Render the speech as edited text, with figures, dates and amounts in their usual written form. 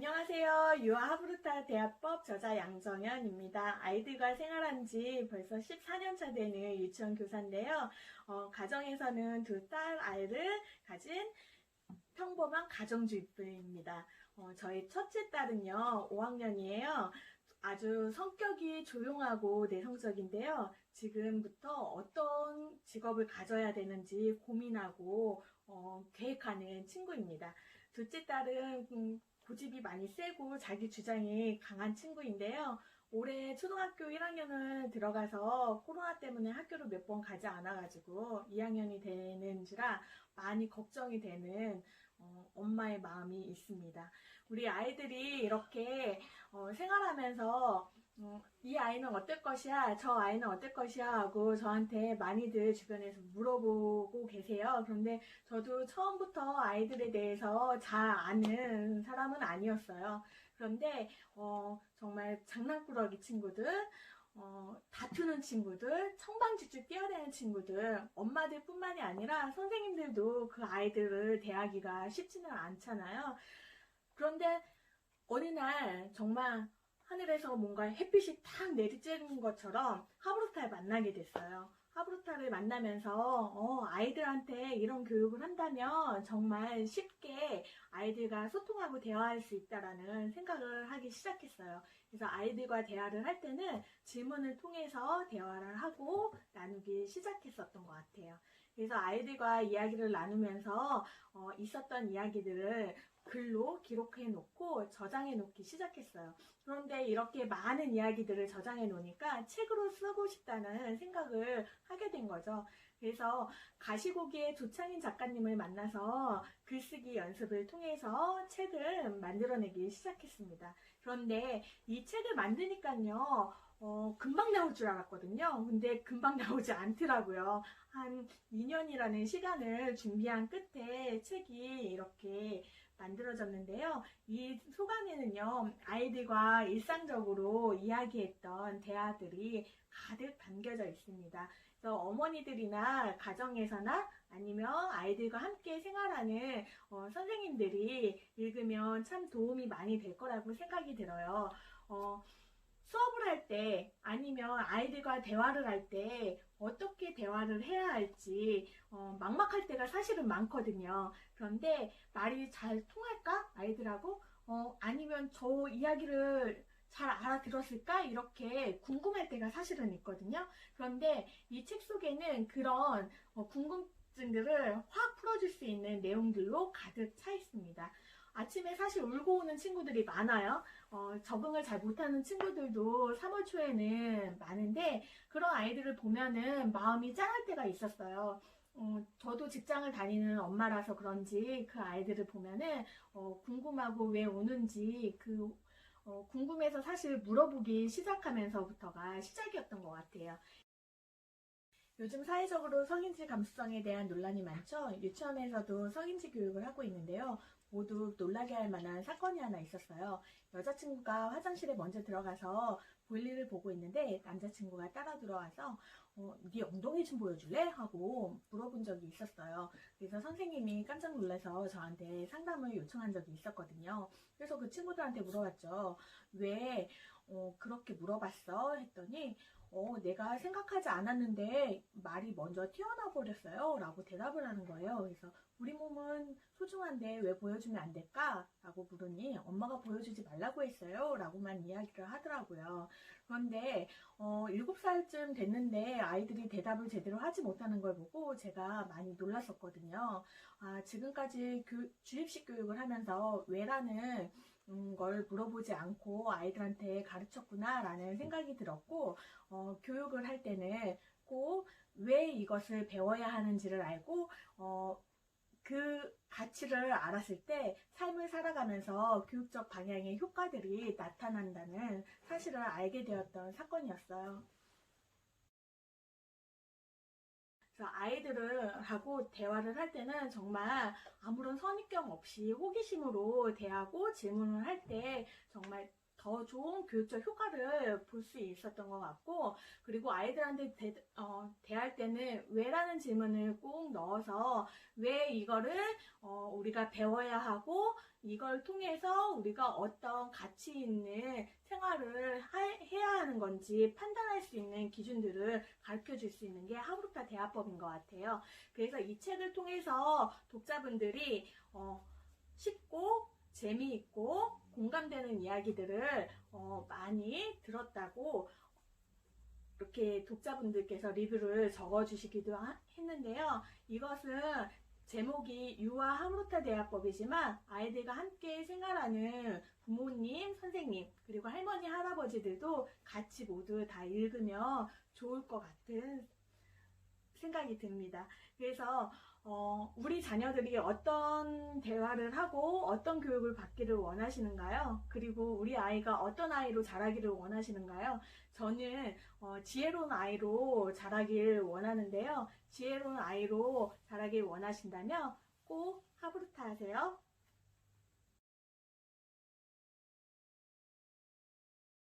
안녕하세요. 유아하브르타 대화법 저자 양정현입니다. 아이들과 생활한 지 벌써 14년차 되는 유치원 교사인데요. 가정에서는 두 딸 아이를 가진 평범한 가정주부입니다. 저희 첫째 딸은요, 5학년이에요. 아주 성격이 조용하고 내성적인데요. 지금부터 어떤 직업을 가져야 되는지 고민하고 계획하는 친구입니다. 둘째 딸은 고집이 많이 세고 자기 주장이 강한 친구인데요. 올해 초등학교 1학년을 들어가서 코로나 때문에 학교를 몇 번 가지 않아가지고 2학년이 되는지라 많이 걱정이 되는 엄마의 마음이 있습니다. 우리 아이들이 이렇게 생활하면서 이 아이는 어떨 것이야, 저 아이는 어떨 것이야 하고 저한테 많이들 주변에서 물어보고 계세요. 그런데 저도 처음부터 아이들에 대해서 잘 아는 사람은 아니었어요. 그런데 정말 장난꾸러기 친구들, 다투는 친구들, 청방지축 뛰어내는 친구들, 엄마들 뿐만이 아니라 선생님들도 그 아이들을 대하기가 쉽지는 않잖아요. 그런데 어느 날 정말 하늘에서 뭔가 햇빛이 탁 내리쬐는 것처럼 하브루타를 만나게 됐어요. 하브루타를 만나면서 아이들한테 이런 교육을 한다면 정말 쉽게 아이들과 소통하고 대화할 수 있다라는 생각을 하기 시작했어요. 그래서 아이들과 대화를 할 때는 질문을 통해서 대화를 하고 나누기 시작했었던 것 같아요. 그래서 아이들과 이야기를 나누면서 있었던 이야기들을 글로 기록해 놓고 저장해 놓기 시작했어요. 그런데 이렇게 많은 이야기들을 저장해 놓으니까 책으로 쓰고 싶다는 생각을 하게 된 거죠. 그래서 가시고기의 조창인 작가님을 만나서 글쓰기 연습을 통해서 책을 만들어내기 시작했습니다. 그런데 이 책을 만드니까요, 금방 나올 줄 알았거든요. 근데 금방 나오지 않더라고요. 한 2년이라는 시간을 준비한 끝에 책이 이렇게 만들어졌는데요. 이 속안에는요, 아이들과 일상적으로 이야기했던 대화들이 가득 담겨져 있습니다. 그래서 어머니들이나 가정에서나 아니면 아이들과 함께 생활하는 선생님들이 읽으면 참 도움이 많이 될 거라고 생각이 들어요. 수업을 할 때 아니면 아이들과 대화를 할 때 어떻게 대화를 해야 할지 막막할 때가 사실은 많거든요. 그런데 말이 잘 통할까? 아이들하고? 아니면 저 이야기를 잘 알아들었을까? 이렇게 궁금할 때가 사실은 있거든요. 그런데 이 책 속에는 그런 궁금증들을 확 풀어줄 수 있는 내용들로 가득 차 있습니다. 아침에 사실 울고 오는 친구들이 많아요. 적응을 잘 못하는 친구들도 3월 초에는 많은데 그런 아이들을 보면은 마음이 짠할 때가 있었어요. 저도 직장을 다니는 엄마라서 그런지 그 아이들을 보면은 궁금하고 왜 우는지 궁금해서 사실 물어보기 시작하면서부터가 시작이었던 것 같아요. 요즘 사회적으로 성인지 감수성에 대한 논란이 많죠. 유치원에서도 성인지 교육을 하고 있는데요. 모두 놀라게 할 만한 사건이 하나 있었어요. 여자친구가 화장실에 먼저 들어가서 볼일을 보고 있는데 남자친구가 따라 들어와서 네 엉덩이 좀 보여줄래? 하고 물어본 적이 있었어요. 그래서 선생님이 깜짝 놀라서 저한테 상담을 요청한 적이 있었거든요. 그래서 그 친구들한테 물어봤죠. 왜 그렇게 물어봤어? 했더니 내가 생각하지 않았는데 말이 먼저 튀어나와 버렸어요. 라고 대답을 하는 거예요. 그래서 우리 몸은 소중한데 왜 보여주면 안 될까? 라고 물으니 엄마가 보여주지 말라고 했어요. 라고만 이야기를 하더라고요. 그런데 7살쯤 됐는데 아이들이 대답을 제대로 하지 못하는 걸 보고 제가 많이 놀랐었거든요. 지금까지 주입식 교육을 하면서 왜라는 걸 물어보지 않고 아이들한테 가르쳤구나 라는 생각이 들었고 교육을 할 때는 꼭 왜 이것을 배워야 하는지를 알고 그 가치를 알았을 때 삶을 살아가면서 교육적 방향의 효과들이 나타난다는 사실을 알게 되었던 사건이었어요. 그래서 아이들하고 대화를 할 때는 정말 아무런 선입견 없이 호기심으로 대하고 질문을 할 때 정말 더 좋은 교육적 효과를 볼 수 있었던 것 같고, 그리고 아이들한테 대할 때는 왜라는 질문을 꼭 넣어서 왜 이거를 우리가 배워야 하고 이걸 통해서 우리가 어떤 가치 있는 생활을 해야 하는 건지 판단할 수 있는 기준들을 가르쳐 줄 수 있는 게 하브루타 대화법인 것 같아요. 그래서 이 책을 통해서 독자분들이 쉽고 재미있고 공감되는 이야기들을 많이 들었다고 이렇게 독자분들께서 리뷰를 적어주시기도 했는데요. 이것은 제목이 유아 하브루타 대화법이지만 아이들과 함께 생활하는 부모님, 선생님, 그리고 할머니, 할아버지들도 같이 모두 다 읽으면 좋을 것 같은 생각이 듭니다. 그래서 우리 자녀들이 어떤 대화를 하고 어떤 교육을 받기를 원하시는가요? 그리고 우리 아이가 어떤 아이로 자라기를 원하시는가요? 저는 지혜로운 아이로 자라길 원하는데요. 지혜로운 아이로 자라길 원하신다면 꼭 하브루타 하세요.